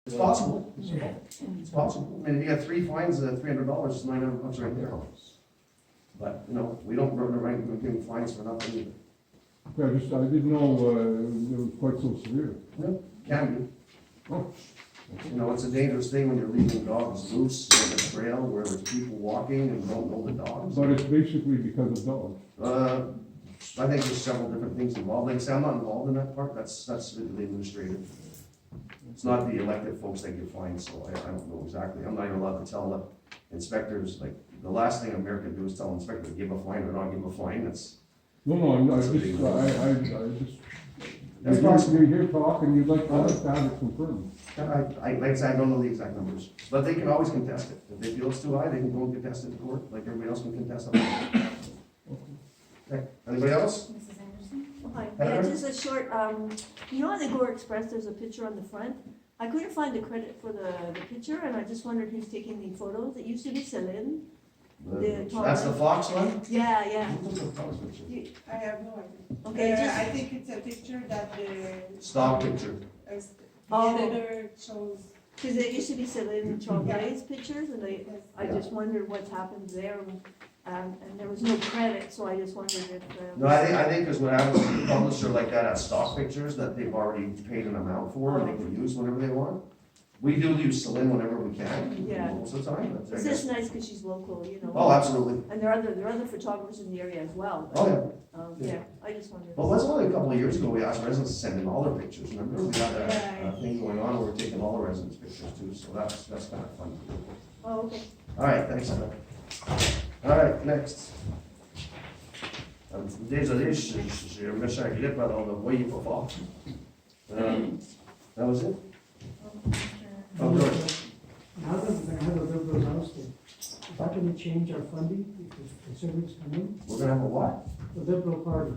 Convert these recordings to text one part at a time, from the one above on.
It's possible. It's possible. I mean, you got 3 fines, $300, it's $900 right there. But, you know, we don't run around giving fines for nothing either. Yeah, I didn't know it was quite so severe. Yeah, can be. Oh, You know, it's a dangerous thing when you're leaving dogs loose on the trail where there's people walking and don't know the dogs. but it's basically because of dogs. I think there's several different things involved. Like I say, I'm not involved in that part. That's the administrative. It's not the elected folks that get fined, so I don't know exactly. I'm not even allowed to tell the inspectors, like, the last thing America do is tell an inspector to give a fine or not give a fine. That's. No, That's a big That's you possible. hear talk and you'd like to understand it confirmed. Like I said, I don't know the exact numbers, but they can always contest it. If they feel it's too high, they can go and contest it in court, like everybody else can contest it. Okay, anybody else? Mrs. Anderson? Hi, Hello? yeah, just a short, you know on the Gore Express, there's a picture on the front? I couldn't find the credit for the picture, and I just wondered who's taking the photos. It used to be Celine. That's the Fox one? Yeah, yeah. Who took the Fox picture? I have no idea. Okay, just, I think it's a picture that the. Stock picture. The Oh. editor shows. because it used to be Celine Tremblay's pictures, and I Yeah. just wondered what's happened there. And there was no credit, so I just wondered if. No, I think because what happens with a publisher like that has stock pictures that they've already paid an amount for and they can use whenever they want. We do use Celine whenever we can, Yeah. most of the time, but I It's guess. just nice because she's local, you know. Oh, absolutely. And there are other photographers in the area as well. But, Oh, yeah. yeah, I just wondered. Well, it was only a couple of years ago, we asked residents to send in all their pictures, remember? We had a thing going on where we're taking all the residents' pictures too, so that's kind of fun. Oh, okay. All right, thanks, Heather. All right, next. Désolé, j'ai un méchant grippe, alors ne voyez pas fort. That was it? Oh, George. Now that we're gonna have a liberal house, is that gonna change our funding if conservatives come in? We're gonna have a what? The Liberal Party,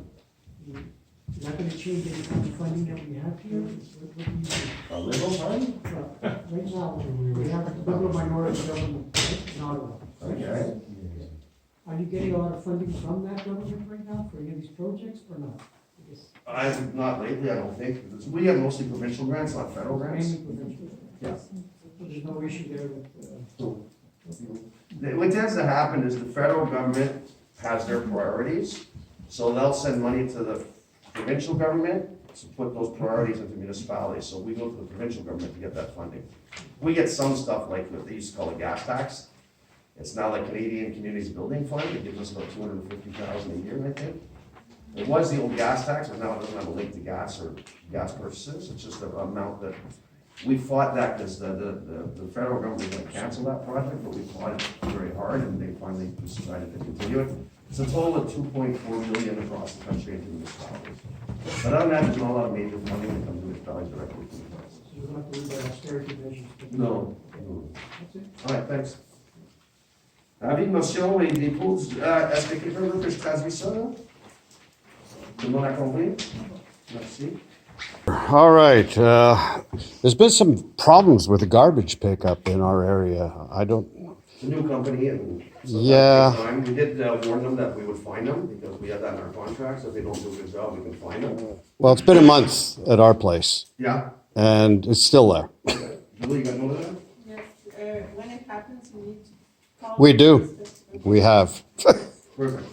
is that gonna change any kind of funding that we have here? What do you think? A liberal party? Well, right now, we have a liberal minority government in Ottawa. Okay. Are you getting a lot of funding from that government right now for any of these projects or not? I guess I'm not lately, I don't think. We have mostly provincial grants, not federal grants. mainly provincial. Yeah. So there's no issue there with, What tends to happen is the federal government has their priorities, so they'll send money to the provincial government to put those priorities into municipalities, so we go to the provincial government to get that funding. We get some stuff like what they used to call a gas tax. It's now the Canadian Communities Building Fund, it gives us about $250,000 a year, I think. It was the old gas tax, but now it doesn't have a link to gas or gas purchases, it's just an amount that, we fought that because the federal government was gonna cancel that project, but we fought it very hard and they finally decided to continue it. It's a total of $2.4 billion across the country into municipalities. But other than that, there's not a lot of major funding that comes to municipalities directly from the council. so you don't have to worry about austerity measures. No. That's it. All right, thanks. Avis de motion et dépôt est-ce que quelqu'un veut que je traduise ça, là? Tout le monde a compris? Merci. All right. There's been some problems with the garbage pickup in our area. I don't. It's a new company and. so Yeah. that takes time. We did warn them that we would fine them because we had that in our contract, so if they don't do a good job, we can fine them. Well, it's been a month at our place, Yeah. and it's still there. Julie, you got more of that? Yes, when it happens, we need to call. We do. We have, Perfect.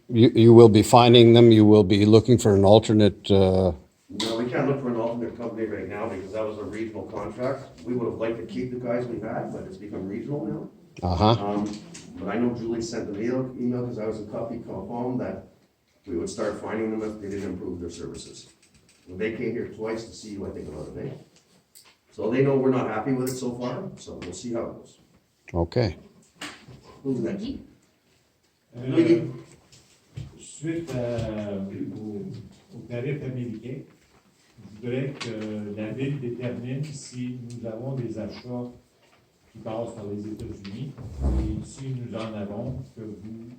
you will be finding them. You will be looking for an alternate. No, we can't look for an alternate company right now because that was a regional contract. We would have liked to keep the guys we had, but it's become regional now. Uh-huh. But I know Julie sent an email because I was in copy home that we would start finding them if they didn't improve their services. They came here twice to see you, I think, about a day. So they know we're not happy with it so far, so we'll see how it goes. Okay. Who's next? Louis? Suite au tarif américain, je voudrais que la Ville détermine si nous avons des achats qui passent par les États-Unis et si nous en avons, que vous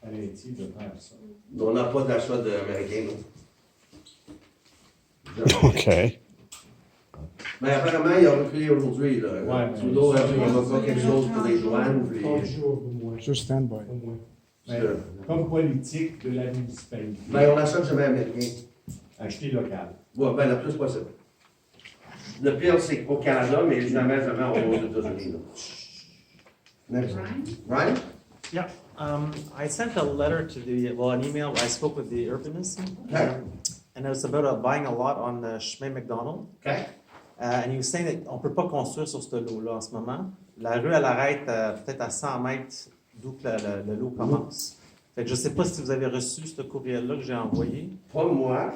arrêtiez de faire ça. On n'a pas d'achat d'américain, non. Okay. Mais apparemment, il a reculé aujourd'hui, là. Ouais, Trudeau a dit mais- qu'il va faire quelque chose pour les douanes, puis. 30 jours au moins. Just stand by. Au moins. Mais comme politique de la municipalité, Mais on achète jamais américain. acheter local. Ouais, ben, le plus possible. Le pire, c'est qu'au Canada, mais jamais aux États-Unis. là. Next. Ryan? Yeah, I sent a letter to an email. I spoke with the urbanist, Okay. and it was about buying a lot on Chemin McDonald. Okay. And he was saying qu'on ne peut pas construire sur ce lot-là en ce moment. La rue, elle arrête peut-être à 100 mètres d'où que le lot commence. Fait que je ne sais pas si vous avez reçu ce courriel-là que j'ai envoyé. Pas moi,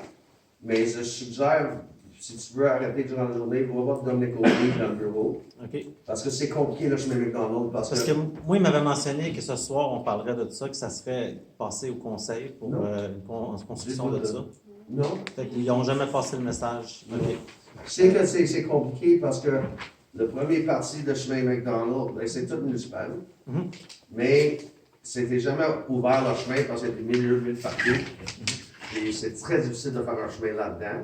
mais je suggère, si tu veux arrêter durant la journée, va voir Dominic O'Leary dans le bureau. OK. Parce que c'est compliqué, le chemin McDonald. Parce Parce que que moi, il m'avait mentionné que ce soir, on parlerait de ça, que ça serait passé au conseil pour Non. une construction de ça. non. Fait qu'ils n'ont jamais passé le message. OK. C'est que c'est compliqué parce que le premier parti de chemin McDonald, ben, c'est tout municipal. Mhm. Mais c'était jamais ouvert le chemin parce qu'il y a des milieux de partout. Et c'est très difficile de faire un chemin là-dedans.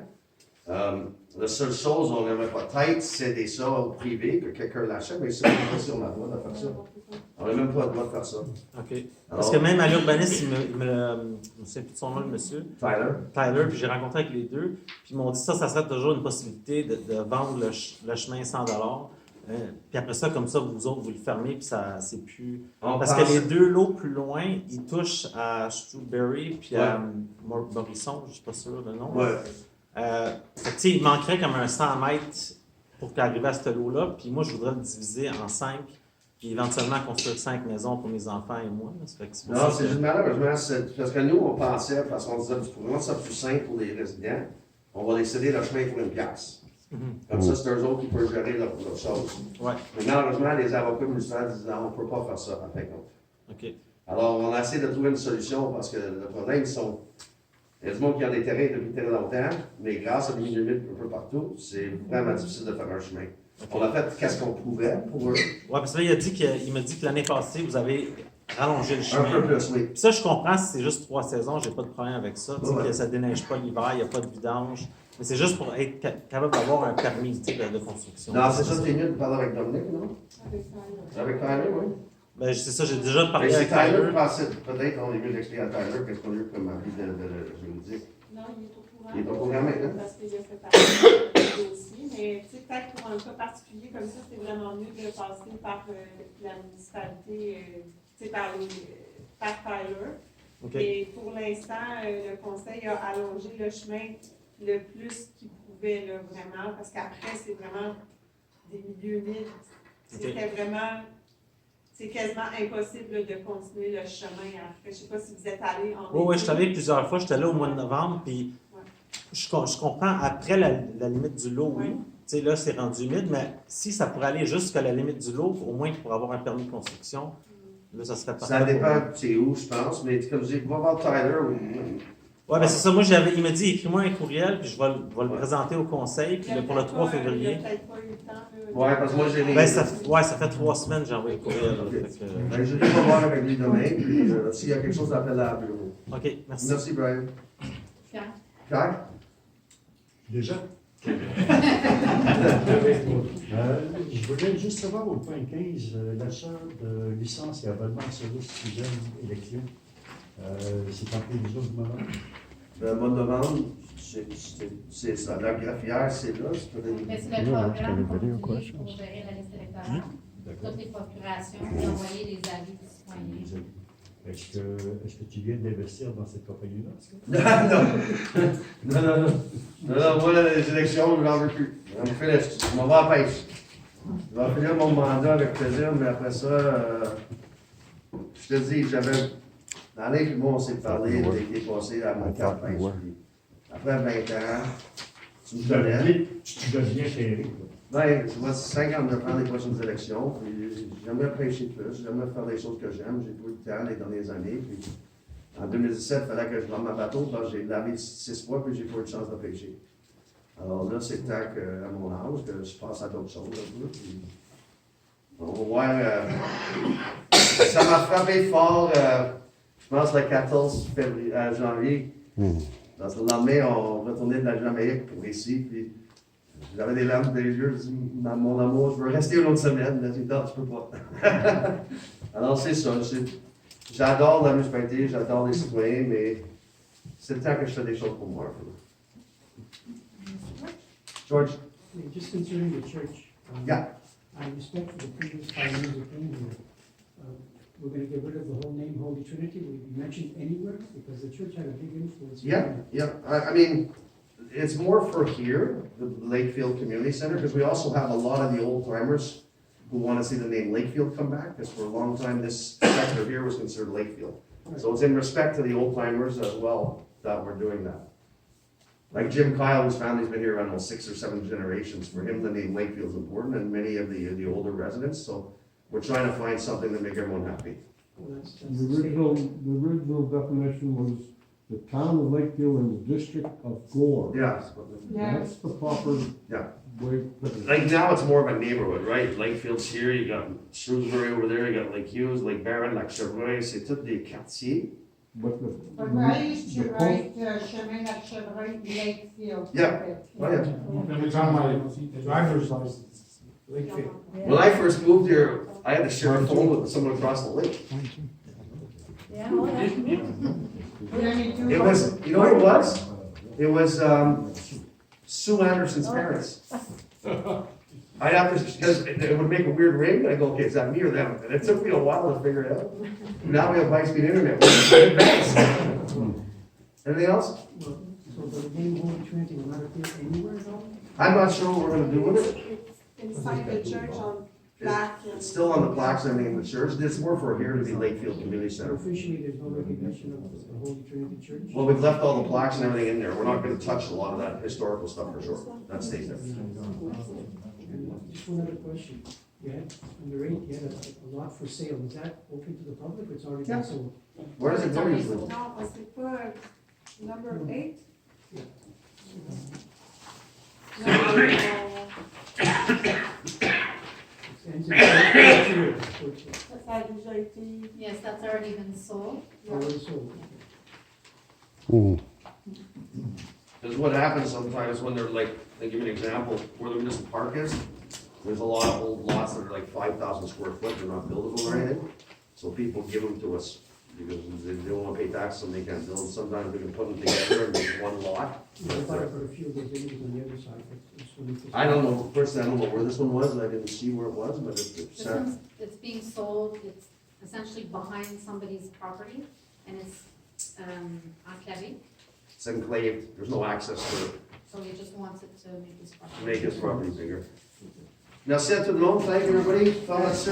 La seule chose, on aimerait peut-être céder ça au privé, que quelqu'un l'achète, mais c'est pas si on a le droit de faire ça. On n'a même pas le droit de faire ça. OK. Parce que même à l'urbaniste, je ne sais plus de son nom, le monsieur, Tyler? puis j'ai rencontré avec les deux, puis ils m'ont dit ça serait toujours une possibilité de vendre le chemin 100 puis après ça, comme ça, vous autres, vous le fermez, puis ça, c'est plus... Parce que les deux lots plus loin, ils touchent à Shrewsbury, puis à Morisson, je ne suis pas sûr le nom. Ouais. Fait que, tu sais, il manquerait comme un 100 mètres pour qu'arriver à ce lot-là, puis moi, je voudrais le diviser en 5, puis éventuellement construire 5 maisons pour mes enfants et moi. Là. Ça fait que c'est pour Non, ça c'est que- juste malheureusement, parce que nous, on pensait, parce qu'on disait, pour rendre ça plus simple pour les résidents, on va les céder le chemin pour une pièce. Mhm. Comme ça, c'est eux autres qui peuvent gérer leur chose. Ouais, Mais malheureusement, les avocats municipaux disent non, on ne peut pas faire ça, en fin de compte. OK. Alors, on a essayé de trouver une solution parce que le problème, il y a du monde qui a des terrains depuis très longtemps, mais grâce à des milieux humides un peu partout, c'est vraiment difficile de faire un chemin. On a fait qu'est-ce qu'on pouvait pour eux. Ouais, parce que là, il m'a dit que l'année passée, vous avez rallongé le Un chemin. peu plus, oui. Puis ça, je comprends, si c'est juste 3 saisons, j'ai pas de problème avec ça. Tu sais, Ouais. que ça déneige pas l'hiver, il n'y a pas de vidange. Mais c'est juste pour être capable d'avoir un permis tu sais, de construction. Non, c'est ça, c'est mieux de parler avec Dominique, non? Avec Tyler. Avec Tyler, oui. Ben, c'est ça, j'ai déjà Mais parlé c'est avec Tyler Tyler. qui pensait, peut-être on est mieux d'expliquer à Tyler qu'est-ce qu'on a eu comme avis de juridique. Non, il est au courant. Il est au courant maintenant? Parce qu'il a fait partie du dossier, mais tu sais, peut-être pour un cas particulier comme ça, c'est vraiment mieux de passer par la municipalité, tu sais, par Tyler. OK. Et pour l'instant, le conseil a allongé le chemin le plus qu'il pouvait, là, vraiment, parce qu'après, c'est vraiment des milieux humides. C'était vraiment, c'est quasiment impossible là, de continuer le chemin après. Je ne sais pas si vous êtes allé en Oui, été. je suis allé plusieurs fois. J'étais là au mois de novembre, puis Ouais. je comprends, après la limite du lot, oui. Ouais. Tu sais, là, c'est rendu humide, mais si ça pourrait aller jusqu'à la limite du lot, au moins pour avoir un permis de construction, là, ça serait parfait. Ça dépend de c'est où, je pense, mais comme je dis, va voir Tyler. Oui, ben c'est ça. Moi, il m'a dit, écris-moi un courriel, puis je vais le présenter au conseil, puis là, pour le 3 Il février. n'a peut-être pas eu le temps. Là, Ouais, parce que moi, j'ai les. Ben, ça fait 3 semaines que j'ai envoyé le courriel. là. Ok. Fait que- Ben, je vais pas voir avec lui demain, puis s'il y a quelque chose, d'appelle à la bureau. OK, merci. Merci, Brian. Fier. Pierre? Déjà? Je voulais juste savoir au point 15, l'achat de licence et abonnement de service sixième élection. C'est en prévision du moment. Le mois de novembre, c'est ça. La graphière, c'est là. Mais c'est le programme qu'on utilise pour gérer la liste électorale, toutes les procurations, et envoyer les avis des citoyens. Est-ce que tu viens d'investir dans cette compagnie-là? Non, moi, les élections, je n'en veux plus. Je m'en vais à la pêche. Je vais finir mon mandat avec plaisir, mais après ça, je te dis, j'avais. Dans l'année que moi, on s'est parlé, j'ai été passé à mon camp de pêche. Puis après 20 ans, tu me connais. Tu deviens ferré. Ben, je vois 59 ans les prochaines élections, puis j'aimerais pêcher plus, j'aimerais faire des choses que j'aime, j'ai pas eu le temps les dernières années, puis en 2017, il fallait que je vende ma bateau, parce que j'ai lavé 6 fois, puis j'ai pas eu de chance de pêcher. Alors là, c'est le temps que, à mon âge, que je passe à d'autres choses, un peu, puis on va voir, ça m'a frappé fort, je pense le 14 janvier, parce que le lendemain, on retournait de la Jamaïque pour ici, puis j'avais des larmes dans les yeux, je dis, mon amour, je veux rester une autre semaine. Là, j'ai dit, non, tu peux pas. Alors, c'est ça. J'adore la municipalité, j'adore les citoyens, mais c'est le temps que je fais des choses pour moi. Un peu. George? Just concerning the church. Yeah. I respect for the previous pioneers who came here. We're gonna get rid of the whole name Holy Trinity. Will it be mentioned anywhere? Because the church had a big influence. Yeah, I mean, it's more for here, the Lakefield Community Center, because we also have a lot of the old timers who want to see the name Lakefield come back, because for a long time, this sector here was considered Lakefield. So it's in respect to the old timers as well that we're doing that. Like Jim Kyle, whose family's been here, I don't know, 6 or 7 generations, for him, the name Lakefield's important, and many of the older residents, so we're trying to find something to make everyone happy. Well, that's The original definition was the town of Lakefield in the district of Gore. Yeah. That's the proper Yeah. way to put it. Like now it's more of a neighborhood, right? Lakefield's here, you got Shrewsbury over there, you got Lake Hughes, Lake Barron, Lac Chevreuil, c'est tout des quartiers. But the. Right, the to post- right, chemin à Chevreuil, Lakefield. Yeah. Oh, yeah. Every time my driver's license, Lakefield. When I first moved here, I had to share a phone with someone across the lake. Yeah, well, that's me. It was, you know what it was? It was, Sue Anderson's parents. I'd have to, because it would make a weird ring, I go, okay, is that me or them? And it took me a while to figure it out. Now we have high-speed internet. Anything else? So the name Holy Trinity will not appear anywhere though? I'm not sure what we're gonna do with it. It's inside the church on plaque. It's still on the plaques and everything in the church. It's more for here to be Lakefield Community So Center. officially, there's no recognition of the Holy Trinity Church? Well, we've left all the plaques and everything in there. We're not gonna touch a lot of that historical stuff for sure. That stays there. And just one other question. You had, under 8, you had a lot for sale. Is that open to the public or it's already been Yeah. sold? Where does it go usually? Non, c'est pas number 8? It's already Ça a déjà été. Yes, that's already been sold. sold. Because what happens sometimes when they're like, they give you an example, where the municipal park is, there's a lot of old lots that are like 5,000 square foot, they're not buildable or anything. So people give them to us because they don't want to pay taxes and they can't build. Sometimes we can put them together and make one lot. I thought I put a few of those images on the other side, but it's really. I don't know, personally, I don't know where this one was, and I didn't see where it was, but it's This one's, it's being sold, it's essentially behind somebody's property, and it's, enclavé, it's enclaved, there's no access to it, so he just wants it to make his property. to make his property bigger. Now, set to the norm, thank you, everybody, fellas,